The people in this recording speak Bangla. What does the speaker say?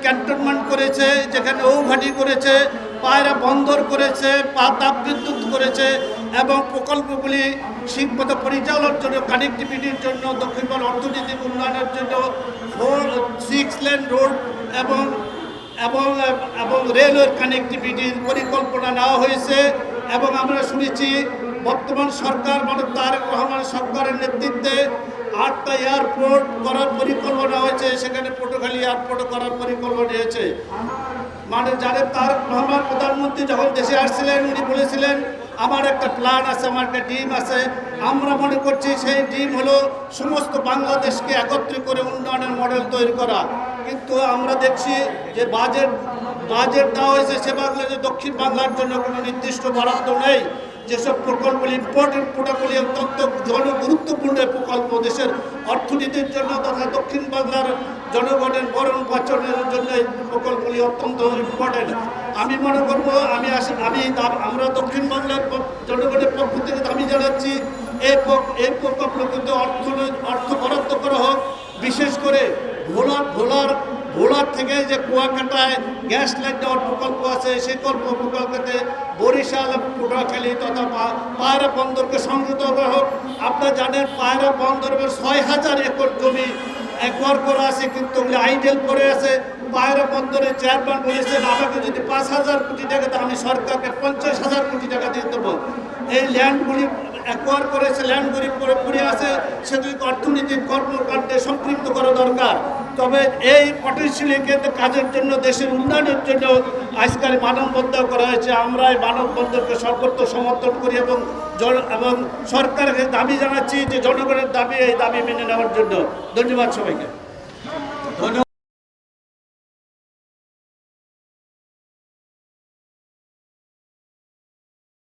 ক্যান্টনমেন্ট করেছে, যেখানে নৌঘাটি করেছে, পায়রা বন্দর করেছে, তাপবিদ্যুৎ করেছে এবং প্রকল্পগুলি ঠিকমতো পরিচালনার জন্য, কানেক্টিভিটির জন্য, দক্ষিণবঙ্গ অর্থনৈতিক উন্নয়নের জন্য 6 লেন রোড এবং এবং এবং রেলওয়ের কানেক্টিভিটির পরিকল্পনা নেওয়া হয়েছে। এবং আমরা শুনেছি বর্তমান সরকার তারেক রহমান সরকারের নেতৃত্বে 8টা এয়ারপোর্ট করার পরিকল্পনা হয়েছে, সেখানে পটুয়াখালী এয়ারপোর্ট করার পরিকল্পনা হয়েছে। জানেন তারেক রহমান প্রধানমন্ত্রী যখন দেশে আসছিলেন উনি বলেছিলেন আমার একটা প্ল্যান আছে, আমার একটা ড্রিম আছে। আমরা মনে করছি সেই ড্রিম হলো সমস্ত বাংলাদেশকে একত্রিত করে উন্নয়নের মডেল তৈরি করা। কিন্তু আমরা দেখছি যে বাজেট দেওয়া হয়েছে সে বাংলাদেশে দক্ষিণ বাংলার জন্য কোনো নির্দিষ্ট বরাদ্দ নেই। যেসব প্রকল্পগুলি ইম্পর্টেন্ট প্রকল্পগুলি অত্যন্ত গুরুত্বপূর্ণ প্রকল্প দেশের অর্থনীতির জন্য তথা দক্ষিণ বাংলার জনগণের বরণ বচনের জন্য এই প্রকল্পগুলি অত্যন্ত ইম্পর্টেন্ট। আমি মনে করবো আমরা দক্ষিণ বাংলার জনগণের পক্ষ থেকে দাবি জানাচ্ছি এই প্রকল্প কিন্তু অর্থ বরাদ্দ করা হোক। বিশেষ করে ভোলার থেকে যে কুয়াকাটায় গ্যাস লাইন দেওয়ার প্রকল্প আছে সেই প্রকল্পতে বরিশাল, পটুয়াখালী তথা পায়রা বন্দরকে সংযুক্ত করা হোক। আপনারা জানেন পায়রা বন্দরের 6000 একর জমি একবার করা আছে, কিন্তু আইডেল করে আছে। পায়রা বন্দরের চেয়ারম্যান বলেছেন আমাকে যদি 5000 কোটি টাকা দেয় আমি সরকারকে 50,000 কোটি টাকা দিয়ে দেবো। এই ল্যান্ডগুলি অ্যাকোয়ার করেছে, ল্যান্ডগুলি পড়ে আছে, সেগুলিকে অর্থনৈতিক কর্মকাণ্ডে সম্পৃক্ত করা দরকার। তবে এই পটেনশিয়ালকে কাজের জন্য, দেশের উন্নয়নের জন্য আজকাল মানববন্ধন করা হয়েছে। আমরা এই মানববন্ধনকে সর্বত্র সমর্থন করি এবং সরকারকে দাবি জানাচ্ছি যে জনগণের দাবি, এই দাবি মেনে নেওয়ার জন্য। ধন্যবাদ সবাইকে।